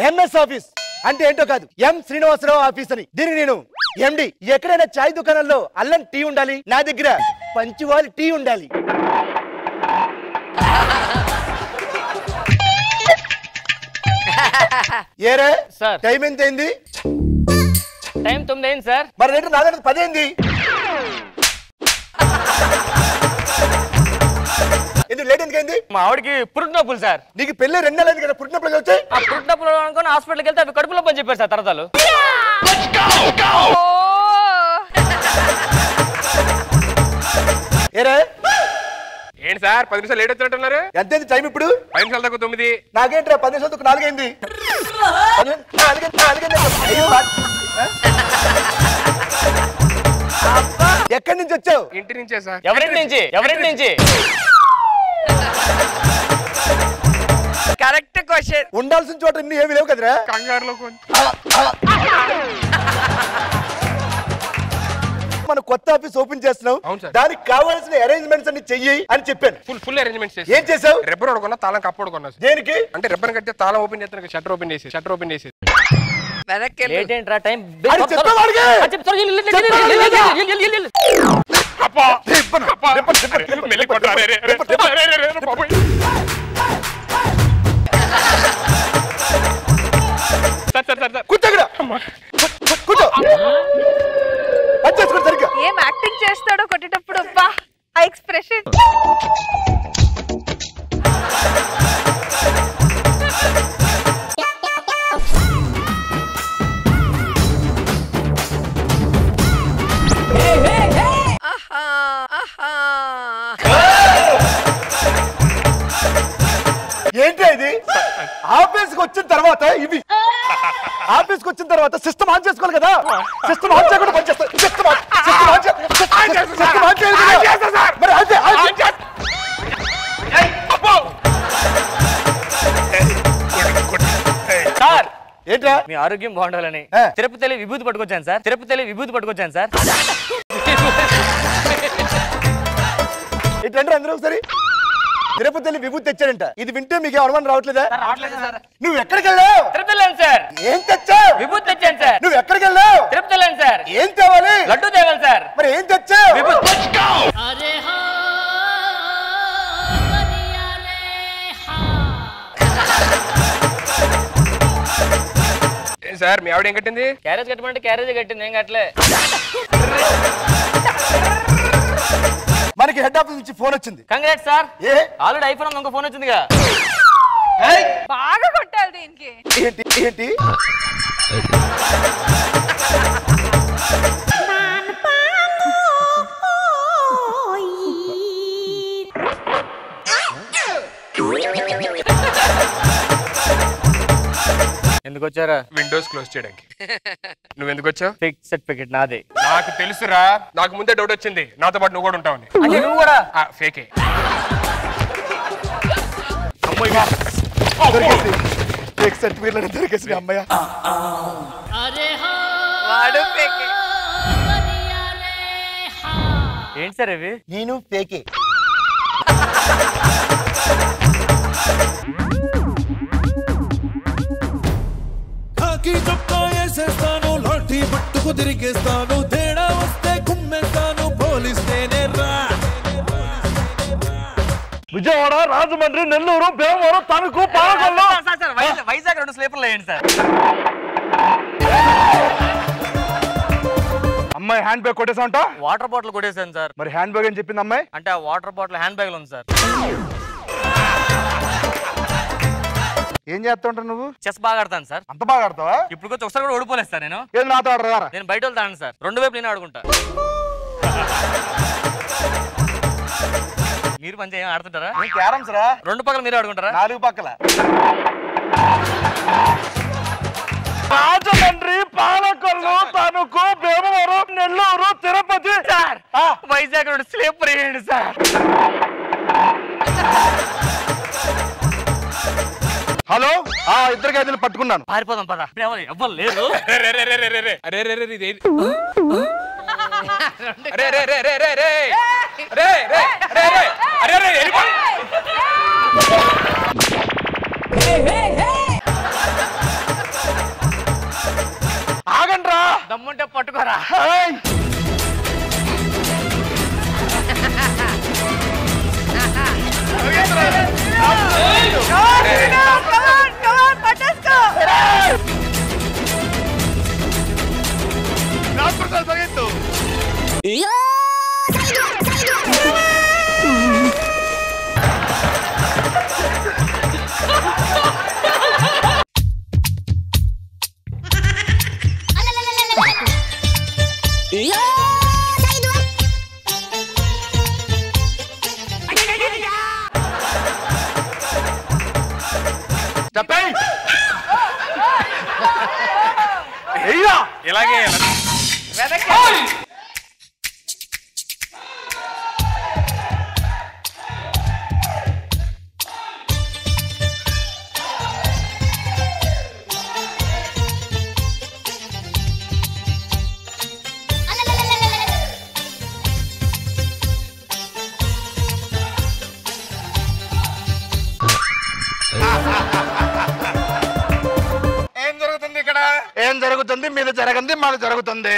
MS office అంటే ఏంటో కాదు, ఎం శ్రీనివాసరావు ఆఫీస్ అని. దీనికి నేను ఎండి. ఎక్కడైనా చాయ్ దుకాణంలో అల్లం టీ ఉండాలి, నా దగ్గర పంచువాలి టీ ఉండాలి. ఏరే సార్ టైం ఎంత అయింది? టైం 9 అయింది సార్. మరి రేటు నా దగ్గర 10 అయింది. ఎందుకు లేట్ ఎందుకైంది? మా ఆవిడకి పురుటి నొప్పులు సార్. నీకు పెళ్ళి 2 నెలలు అయింది కదా, పుట్టిన నొప్పులు వచ్చాయి. ఆ పురుటి నొప్పులు అనుకుని హాస్పిటల్కి వెళ్తే అవి కడుపులో పని చెప్పారు సార్ తరతాలు. ఏరే ఏంటి సార్ 10 నిమిషాలు లేట్ వచ్చినట్టున్నారు? ఎంతైంది టైం ఇప్పుడు? 5 నిమిషాల దాకా 9. నాకేంట్రా 10 నిమిషాలకు 4 అయింది. ఎక్కడి నుంచి వచ్చావు? ఇంటి నుంచే సార్. ఎవరింటి నుంచి? ఎవరింటి నుంచి? Correct question. ఉండాల్సిన చోట ఇన్ని ఏమి లేవు కదరా. కంగారులో మన కొత్త ఆఫీస్ ఓపెన్ చేస్తున్నాం, దానికి కావాల్సిన అరేంజ్మెంట్స్ అన్ని చెయ్యి అని చెప్పాను. ఫుల్ అరేంజ్మెంట్స్ చేసి. ఏం చేసావు? రెబ్బర్ కొన్నా, తాళం కప్పుడు కొన్నా. దేనికి? అంటే రెబ్బర్ కడితే తాళం ఓపెన్ చేస్తాను, షట్టర్ ఓపెన్ చేసి లేట్ ఏంట్రా టైం? ఏం యాక్టింగ్ చేస్తాడో కొట్టేటప్పుడు ఆ ఎక్స్ప్రెషన్. ఏంటి ఇది? ఆఫీస్కి వచ్చిన తర్వాత ఇవి ఆఫీస్కి వచ్చిన తర్వాత సిస్టమ్ ఆన్ చేసుకోవాలి కదా. సిస్టమ్ ఆన్ చేయకుండా పనిచేస్తారు. సార్ ఏంట్రా? మీ ఆరోగ్యం బాగుండాలని తిరుపతి విభూతి పట్టుకొచ్చాను సార్. తిరుపతి విభూతి పట్టుకొచ్చాను సార్. ఇట్లంటే అందరూ ఒకసారి తిరుపతి విభూతి తెచ్చాడంట. ఇది వింటే మీకు అనుమానం రావట్లేదా? నువ్వు ఎక్కడికి వెళ్ళావు? తిరుపతి సార్. ఏం తెచ్చావు? విభూతి తెచ్చాను సార్. నువ్వు ఎక్కడికి వెళ్ళావు? తిరుపతి సార్. ఏం తేవాలి? లడ్డు తేవాలి సార్. మరి ఏం తెచ్చావు? సార్ మీ ఆవిడ ఏం కట్టింది? క్యారేజ్ కట్టమంటే క్యారేజ్ కట్టింది, ఏం కట్టలే. మనకి హెడ్ ఆఫీస్ నుంచి ఫోన్ వచ్చింది. Congrats sir. ఏ ఆల్రెడీ ఐఫోన్ ఇంకో ఫోన్ వచ్చిందిగా. బాగా కొట్టాలి దీనికి. ఏంటి ఏంటి? ఎందుకు వచ్చారా? విండోస్ క్లోజ్ చేయడానికి. నువ్వు ఎందుకు వచ్చావు? ఫిక్స్ సర్టిఫికెట్ నాదే. నాకు తెలుసురా, నాకు ముందే డౌట్ వచ్చింది నాతో పాటు నువ్వు కూడా ఉంటావని. నువ్వు కూడా ఫేకే. దొరికేసి అమ్మయ్య. వాడు ఫేకే. ఏంటి సార్ ఇవి? నేను ఫేకే. చేస్తాను, లాఠీ పట్టుకు తిరిగేస్తాను, తేడా వస్తే కుమ్మేస్తాను, పోలీస్తేనే రా. విజయవాడ, రాజమండ్రి, నెల్లూరు, భీమవరం, తణుకు, పాలకొల్లు. వైజాగ్ 2 స్లీపర్లు వేయండి సార్. అమ్మాయి హ్యాండ్ బ్యాగ్ కొట్టేసాంట. వాటర్ బాటిల్ కొట్టేసాను సార్. మరి హ్యాండ్ బ్యాగ్ అని చెప్పింది అమ్మాయి. అంటే ఆ వాటర్ బాటిల్ హ్యాండ్ బ్యాగ్ లో ఉంది సార్. ఏం చేస్తావు నువ్వు? చెస్ బాగా ఆడతాను సార్. అంత బాగా ఆడతావా? ఇప్పుడు కొంచెం ఒకసారి కూడా ఓడిపోలేదు సార్. నేను ఏది నాతో ఆడరా? నేను బయట వెళ్తాను సార్. 2 వైపు నేను ఆడుకుంటా. మీరు మంచి ఏం ఆడుతుంటారా? క్యారమ్స్ రా. 2 పక్కల మీరు ఆడుకుంటారా? 4 పక్కల. రాజమండ్రి, పాలకొల్లు, తణుకు, భీమవరం, నెల్లూరు, తిరుపతి. సార్ వైజాగ్ 2 స్లీపర్ వేయండి సార్. హలో, ఇద్దరు గదిలు పట్టుకున్నాను. పారిపోదాం పద. ఎవ్వరు లేరు. ఇలాగే ఏం జరుగుతుంది మీద జరగంది మాది జరుగుతుంది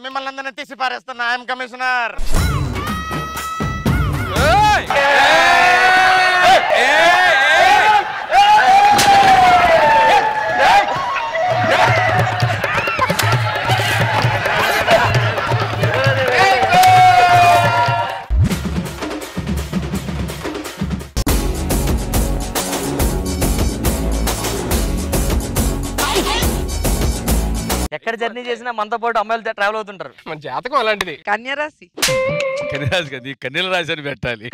మిమ్మల్ని అందరినీ తీసి పారేస్తున్నా ఐఎమ్ కమిషనర్ ఎక్కడ జర్నీ చేసినా మనతో పాటు అమ్మాయిలు ట్రావెల్ అవుతుంటారు. మన జాతకం అలాంటిది. కన్యరాశి కదా కన్యల రాశి అని పెట్టాలి.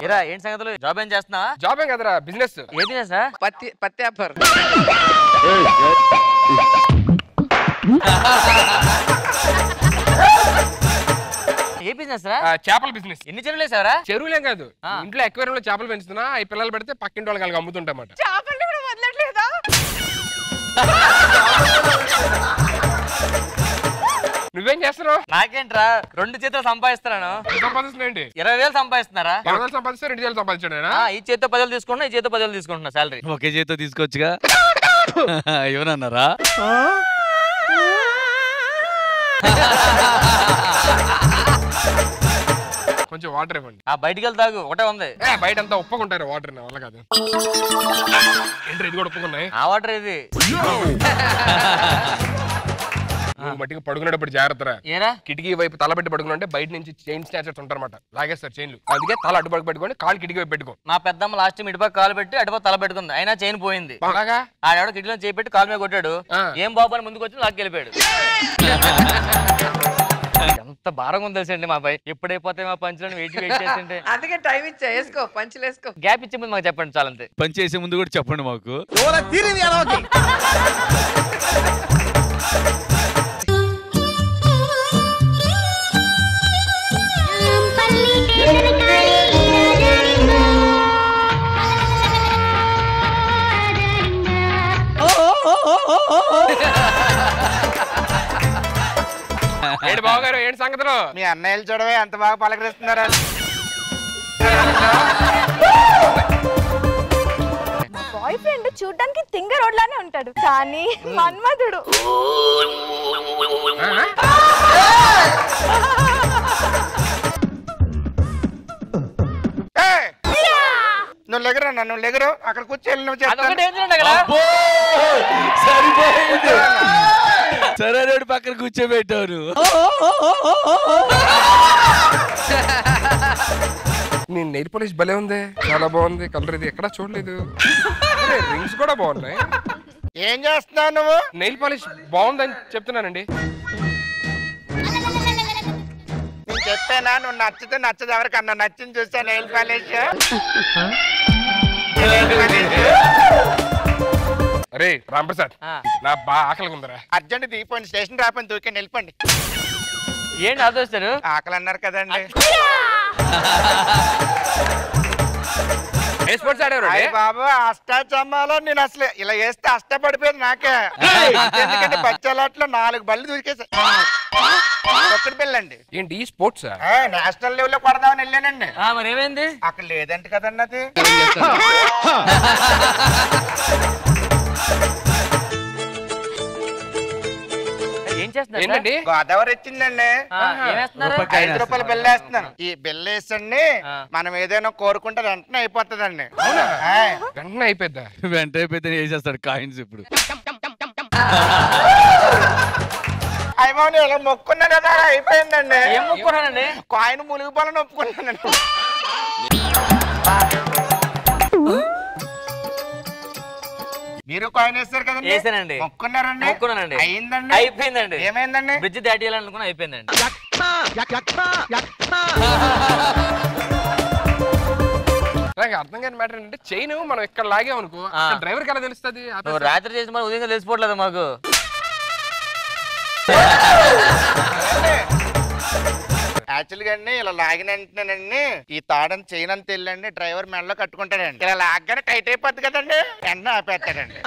ఏరా ఏంటి సంగతులు? జాబ్ ఏం చేస్తున్నావా? జాబ్ ఏం కదరా, బిజినెస్. ఏ బిజినెస్? పత్తి వ్యాపారం. ఏ బిజినెస్ రా? చేపల బిజినెస్. ఎన్ని చెరువులు వేసావరా? చెరువులేం కాదు, ఇంట్లో ఎక్వేరియం లో చేపలు పెంచుతున్నా. ఈ పిల్లలు పెడితే పక్కింటి వాళ్ళకి అమ్ముతుంటామాట. చేపల్ని కూడా వదలట్లేదా? నువ్వేం చేస్తున్నావు? నాకేంట్రా 2 చేతులు సంపాదిస్తున్నాను. సంపాదిస్తున్నాండి? 20,000 సంపాదిస్తున్నారా? 20,000 సంపాదిస్తే 2,000 సంపాదించాడేనా? ఈ చేతితో 10,000 తీసుకుంటున్నా, ఈ చేతితో 10,000 తీసుకుంటున్నా సాలరీ. ఒకే చేతితో తీసుకోవచ్చుగా. ఏమన్నారా? కొంచెం వాటర్ ఇవ్వండి. బయటికి వెళ్తాగు ఒకటే ఉంది. బయట అంతా ఒప్పుకుంటారు వాటర్, వల్ల కాదు. ఏంటి ఇది కూడా ఒప్పుకున్నాయి? ఆ వాటర్ ఇది. నువ్వు మట్టికి పడుకునేటప్పుడు జాగ్రత్తరా. ఏరా కిటికీ వైపు తలబెట్టి పడుకున్నా బయట నుంచి చైన్ స్నాచర్స్ ఉంటారన్నమాట, లాగేస్తారు చైన్లు. అందుకే తల అడ్డుపడి పెట్టుకోండి, కాలు కిటికీ వైపు పెట్టుకో. మా పెద్దమ్మ లాస్ట్ టైం ఇటుపక్క కాలు పెట్టి అటుపక్క తల పెట్టుకుంది, అయినా చైన్ పోయింది. అలాగా ఆడెవడో కిటికీలో చేయి పెట్టి కాలు మీద కొట్టాడు. ఏం బాబు అని ముందుకు వచ్చి లాక్కెళ్ళిపోయాడు. ఎంత భారంగా ఉంది తెలుసండి మా పై. ఎప్పుడైపోతే మా పంచులను వెయిట్ చేస్తుంటే అందుకే టైం ఇచ్చా, వేసుకో పంచులు వేసుకో. గ్యాప్ ఇచ్చే ముందు మాకు చెప్పండి చాలంతే. పని చేసే ముందు కూడా చెప్పండి మాకు. ఏంటి బావగారు, ఏంటి సంగతులు? మీ అన్నయ్యలు చూడవే ఎంత బాగా పలకరిస్తున్నారా. బాయ్ ఫ్రెండ్ చూడ్డానికి తింగ రోడ్లానే ఉంటాడు, కానీ మన్మధుడు. నువ్వు లెగరు అన్న, నువ్వు లెగరు. అక్కడ కూర్చొని నువ్వు సరిపోయింది. సరే రోడ్డు పక్కన కూర్చోబెట్టారు. నీ నెయిల్ పాలిష్ భలే ఉంది, చాలా బాగుంది కలర్. ఇది ఎక్కడా చూడలేదు. రింగ్స్ కూడా బాగున్నాయి. ఏం చేస్తున్నావు నువ్వు? నెయిల్ పాలిష్ బాగుందని చెప్తున్నానండి. నేను చెప్పానా నువ్వు నచ్చితే నచ్చదు ఎవరికన్నా. నచ్చింది చూస్తా నెయిల్ పాలిష్. అరే రాంప్రసాద్, నా బాగా ఆకలిగా ఉందరా. అర్జెంట్ దిగిపోండి, స్టేషన్ రాపని దూకండి, వెళ్ళిపోండి. ఏంటి ఆదోస్తారు? ఆకలి అన్నారు కదండి. బాబు అష్టాచమ్మాలో నేను అసలు ఇలా వేస్తే అష్టపడిపోయింది నాకే. ఎందుకంటే బచ్చాలాట్లో 4 బళ్ళు దూరికేసా. ఒక్కడి పిల్లండి. ఏంటి స్పోర్ట్స్? నేషనల్ లెవెల్ లో కొడదామని వెళ్ళానండి. మరి ఏమైంది? అక్కడ లేదంట కదండి అది. ఏం చేస్తున్నారు? ఏంటండి? గోదావరి వచ్చిందండి. 5 రూపాయలు బిల్లు వేస్తున్నాను. ఈ బిల్లు వేసండి మనం ఏదైనా కోరుకుంటే వెంటనే అయిపోతుందండి. వెంటనే అయిపోద్దా? వెంట అయిపోతే వేసేస్తాడు కాయిన్స్. ఇప్పుడు అయిపోయి ఇలా మొక్కున్నా కదా, అయిపోయిందండి. ఏం మొక్కున్నానండి? కాయిన్ మునిగిపోవాలని ఒప్పుకున్నానండి. మీరు కాయిన్ వేస్తారు కదండి. వేసానండి. మొక్కున్నారండి. మొక్కున్నానండి. అయిందండి. అయిపోయిందండి. ఏమైందండి? బ్రిడ్జ్ దాటియాలనుకున్నా అయిపోయిందండి. నాకు అర్థం కాని మ్యాటర్ ఏంటంటే చైన్ మనం ఇక్కడ లాగాం అనుకో డ్రైవర్ కి ఎలా తెలుస్తుంది? నువ్వు రాత్రి చేసిన మరి ఉదయం తెలిసిపోవట్లేదు మాకు. యాక్చువల్ గా ఇలా లాగిన వెంటనేనండి ఈ తాడని చైన్ అంత వెళ్ళండి డ్రైవర్ మెడలో కట్టుకుంటాడండి. ఇలా లాగ్గానే టైట్ అయిపోద్ది కదండి, వెంటనే ఆపేస్తాడండి.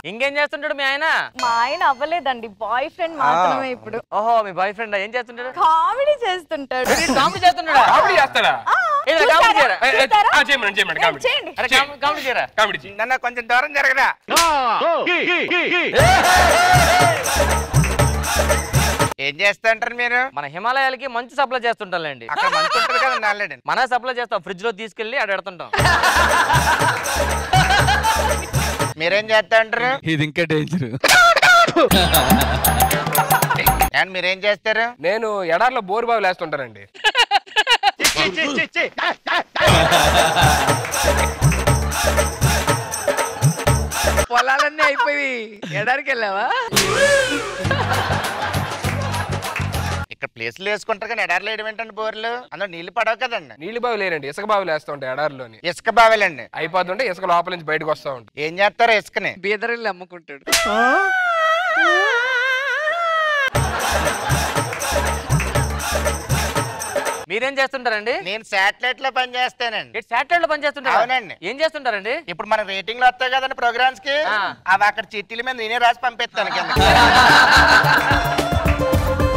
ఇంకేం చేస్తుంటాడు మీ ఆయన? మా ఆయన అవ్వలేదండి, బాయ్ ఫ్రెండ్ మాత్రమే ఇప్పుడు. ఓహో మీ బాయ్ ఫ్రెండ్ ఏం చేస్తుంటాడు? కామెడీ చేస్తుంటాడు. కామెడీ చేస్తుంటాడా? కామెడీ చేస్తాడా? కామెడీ చేయరా? చేయమండి కామెడీ. చేయండి. కామెడీ చేయరా? కామెడీ చేయి. నన్ను కొంచెం దూరం జరగరా. ఏం చేస్తుంటారు మీరు? మన హిమాలయాలకి మంచు సప్లై చేస్తుంటాంలేండి. అక్కడ మంచి ఉంటుంది కదండి ఆల్రెడీ. మన సప్లై చేస్తాం, ఫ్రిడ్జ్ లో తీసుకెళ్లి అక్కడ పెడుతుంటాం. మీరేం చేస్తా ఉంటారు? ఇది ఇంకా డేంజర్. అండ్ మీరేం చేస్తారు? నేను ఎడార్లో బోరు బావి వేస్తుంటానండి. పొలాలన్నీ అయిపోయి ఎడారికి వెళ్ళావా? ఇక్కడ ప్లేస్లు వేసుకుంటారు కానీ ఎడార్లు వేయడం ఏంటండి బోర్లు? అందులో నీళ్లు పడవు కదండి. నీళ్ళు బావి లేనండి, ఇసుక బావిలు వేస్తూ ఉంటాయి ఎడారిలోని. ఇసుక బావిలండి. అయిపోతుంటే ఇసుక లోపల నుంచి బయటకు వస్తూ ఉంటాయి. ఏం చేస్తారు ఇసుకని? బీదరిల్లు అమ్ముకుంటాడు. మీరేం చేస్తుంటారండి? నేను శాటిలైట్ లో పని చేస్తానండి. శాటిలైట్ లో పని చేస్తుంటారు? అవునండి. ఏం చేస్తుంటారండి? ఇప్పుడు మన రేటింగ్లు వస్తాయి కదండి ప్రోగ్రామ్స్ కి, అవి అక్కడ చిట్టీల మీద నేనే రాసి పంపిస్తాను కింద.